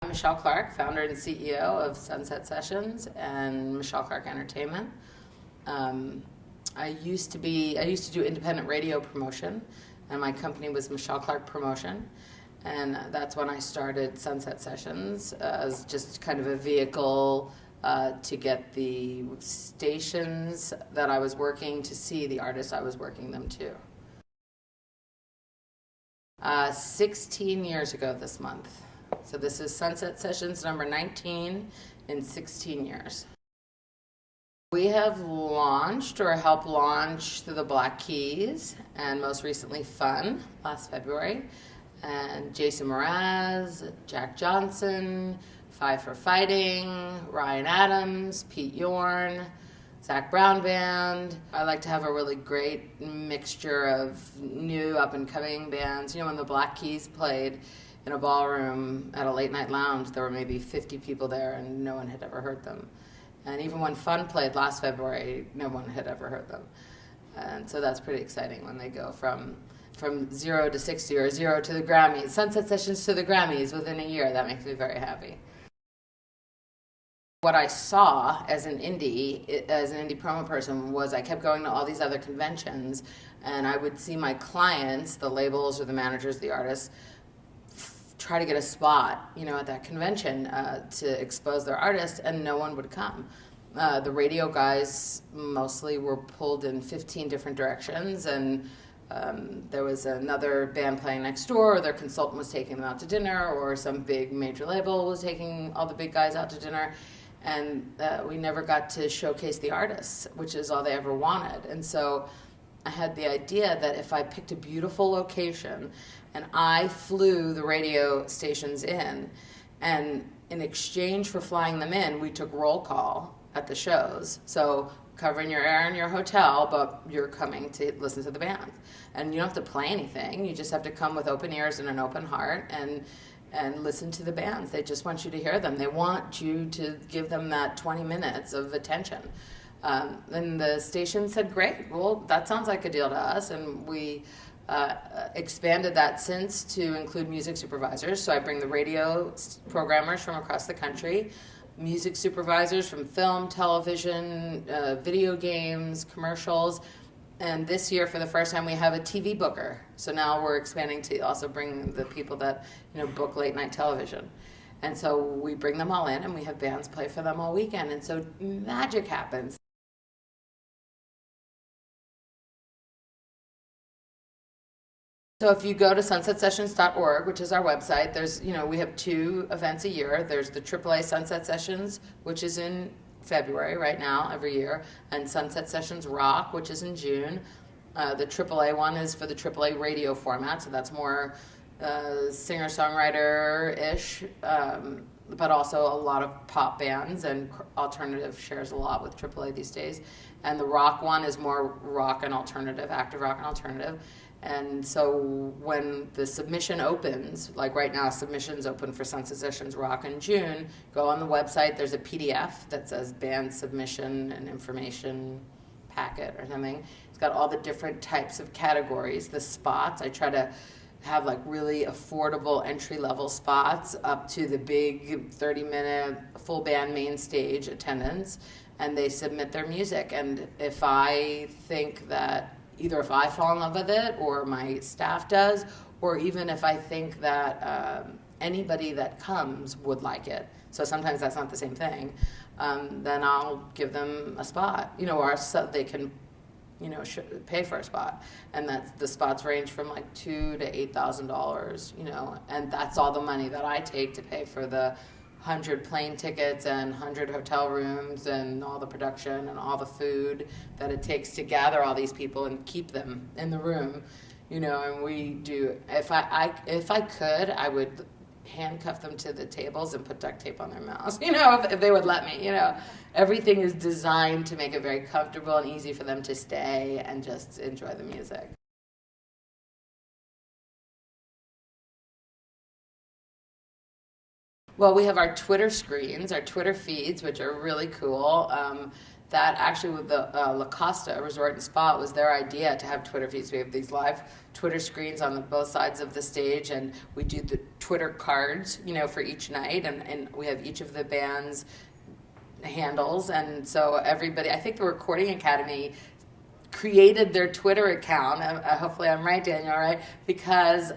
I'm Michelle Clark, founder and CEO of Sunset Sessions and Michelle Clark Entertainment. I used to do independent radio promotion, and my company was Michelle Clark Promotion, and that's when I started Sunset Sessions as just kind of a vehicle to get the stations that I was working to see the artists I was working them to. 16 years ago this month. So this is Sunset Sessions number 19 in 16 years. We have launched or helped launch through the Black Keys and most recently Fun last February. And Jason Mraz, Jack Johnson, Five for Fighting, Ryan Adams, Pete Yorn, Zach Brown Band. I like to have a really great mixture of new up-and-coming bands. You know, when the Black Keys played in a ballroom at a late-night lounge, there were maybe 50 people there and no one had ever heard them. And even when Fun played last February, no one had ever heard them. And so that's pretty exciting when they go from 0 to 60 or 0 to the Grammys. Sunset Sessions to the Grammys within a year. That makes me very happy. What I saw as an indie promo person was I kept going to all these other conventions, and I would see my clients, the labels or the managers, the artists, try to get a spot, you know, at that convention to expose their artists, and no one would come. The radio guys mostly were pulled in 15 different directions, and there was another band playing next door, or their consultant was taking them out to dinner, or some big major label was taking all the big guys out to dinner. And we never got to showcase the artists, which is all they ever wanted. And so I had the idea that if I picked a beautiful location and I flew the radio stations in, and in exchange for flying them in, we took roll call at the shows. So covering your air in your hotel, but you're coming to listen to the band. And you don't have to play anything. You just have to come with open ears and an open heart and listen to the bands. They just want you to hear them. They want you to give them that 20 minutes of attention. And the station said, great, well, that sounds like a deal to us. And we expanded that since to include music supervisors. So I bring the radio programmers from across the country, music supervisors from film, television, video games, commercials. And this year, for the first time, we have a TV booker. So now we're expanding to also bring the people that, you know, book late night television. And so we bring them all in, and we have bands play for them all weekend. And so magic happens. So if you go to sunsetsessions.org, which is our website, there's, you know, we have 2 events a year. There's the AAA Sunset Sessions, which is in February right now every year, and Sunset Sessions Rock, which is in June. The AAA one is for the AAA radio format, so that's more singer-songwriter-ish, but also a lot of pop bands, and alternative shares a lot with AAA these days. And the Rock one is more rock and alternative, active rock and alternative. And so when the submission opens, like right now, submissions open for Sunset Sessions Rock in June, go on the website, there's a PDF that says band submission and information packet or something. It's got all the different types of categories, the spots. I try to have like really affordable entry-level spots up to the big 30-minute full band main stage attendance, and they submit their music. And if I think that either if I fall in love with it or my staff does, or even if I think that anybody that comes would like it, so sometimes that's not the same thing, then I'll give them a spot, you know, or so they can, you know, pay for a spot. And that's, the spots range from like $2,000 to $8,000, you know, and that's all the money that I take to pay for the 100 plane tickets and 100 hotel rooms and all the production and all the food that it takes to gather all these people and keep them in the room, you know. And we do, if I could, I would handcuff them to the tables and put duct tape on their mouths, you know, if they would let me, you know. Everything is designed to make it very comfortable and easy for them to stay and just enjoy the music. Well, we have our Twitter screens, our Twitter feeds, which are really cool. that actually with the La Costa Resort and Spa, it was their idea to have Twitter feeds. We have these live Twitter screens on both sides of the stage, and we do the Twitter cards, for each night, and we have each of the bands handles, and so everybody, I think the Recording Academy created their Twitter account. Hopefully I'm right, Daniel, right? Because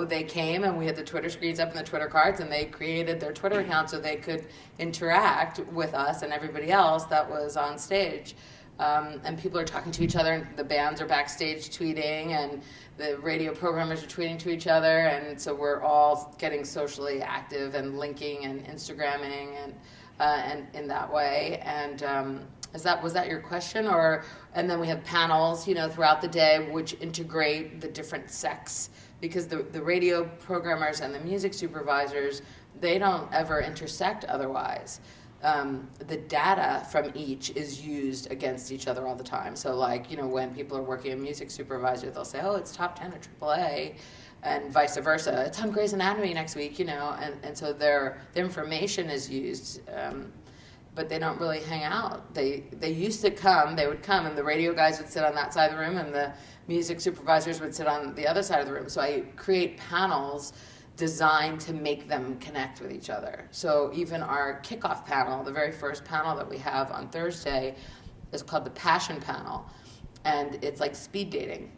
they came and we had the Twitter screens up and the Twitter cards, and they created their Twitter account so they could interact with us and everybody else that was on stage. And people are talking to each other, and the bands are backstage tweeting, and the radio programmers are tweeting to each other, and so we're all getting socially active and linking and Instagramming and in that way. And was that your question? And then we have panels, throughout the day which integrate the different sects, because the radio programmers and the music supervisors, they don't ever intersect otherwise. The data from each is used against each other all the time. So when people are working a music supervisor, they'll say, oh, it's top 10 at AAA, and vice versa. It's on Grey's Anatomy next week, and so the information is used. But they don't really hang out. They used to come, they would come, and the radio guys would sit on that side of the room, and the music supervisors would sit on the other side of the room. So I create panels designed to make them connect with each other. So even our kickoff panel, the very first panel that we have on Thursday, is called the Passion Panel, and it's like speed dating.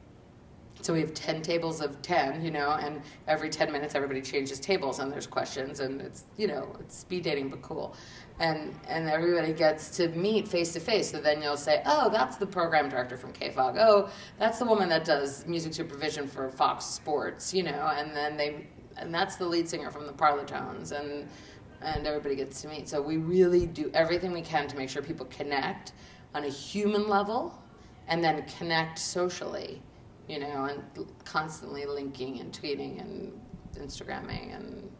So we have 10 tables of 10, and every 10 minutes everybody changes tables and there's questions, and it's speed dating but cool. And everybody gets to meet face to face. So then you'll say, oh, that's the program director from KFOG. Oh, that's the woman that does music supervision for Fox Sports, and that's the lead singer from the Parlotones, and everybody gets to meet. So we really do everything we can to make sure people connect on a human level and then connect socially. And constantly linking and tweeting and Instagramming, and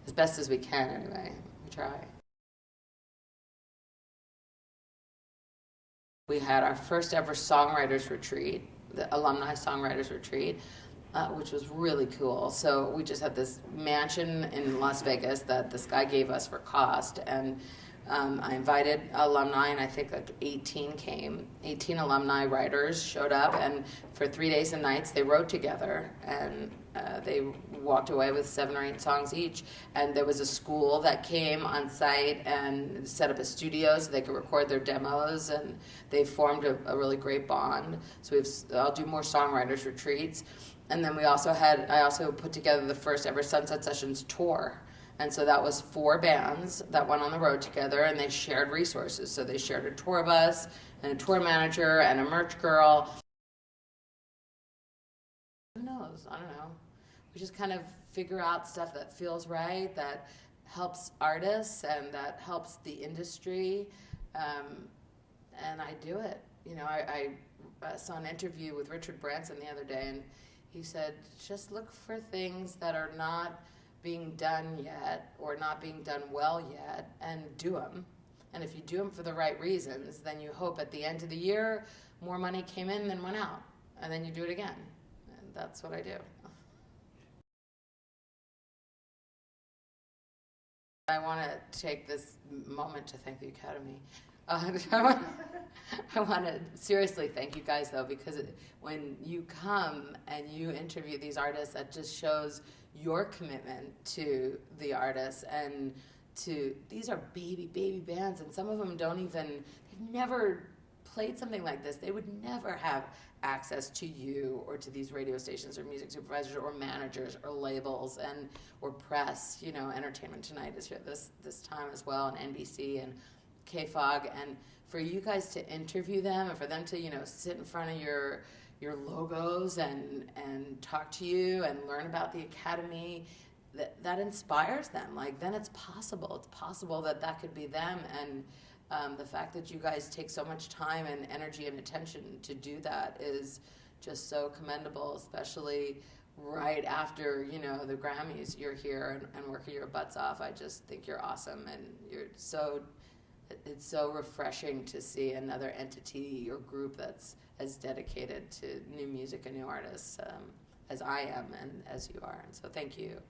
as best as we can anyway, we try. We had our first ever songwriters retreat, the alumni songwriters retreat, which was really cool. So we just had this mansion in Las Vegas that this guy gave us for cost, and I invited alumni, and I think 18 came. 18 alumni writers showed up, and for 3 days and nights they wrote together, and they walked away with 7 or 8 songs each. And there was a school that came on site and set up a studio so they could record their demos, and they formed a really great bond. So I'll do more songwriters retreats. And then I also put together the first ever Sunset Sessions tour. And so that was 4 bands that went on the road together, and they shared resources. So they shared a tour bus and a tour manager and a merch girl. Who knows? I don't know. We just kind of figure out stuff that feels right, that helps artists and that helps the industry. And I do it. I saw an interview with Richard Branson the other day, and he said, just look for things that are not being done yet or not being done well yet, and do them. And if you do them for the right reasons, then you hope at the end of the year more money came in than went out, and then you do it again. And that's what I do. I want to take this moment to thank the Academy. I want to seriously thank you guys, though, because when you come and you interview these artists, that just shows your commitment to the artists, and these are baby bands, and some of them they've never played something like this. They would never have access to you or to these radio stations or music supervisors or managers or labels or press. Entertainment Tonight is here this time as well, and NBC and KFOG, and for you guys to interview them and for them to sit in front of your logos and talk to you and learn about the Academy, that inspires them. Then it's possible. It's possible that could be them, and the fact that you guys take so much time and energy and attention to do that is just so commendable, especially right after the Grammys. You're here and working your butts off. I just think you're awesome, and it's so refreshing to see another entity or group that's as dedicated to new music and new artists as I am and as you are. And so thank you.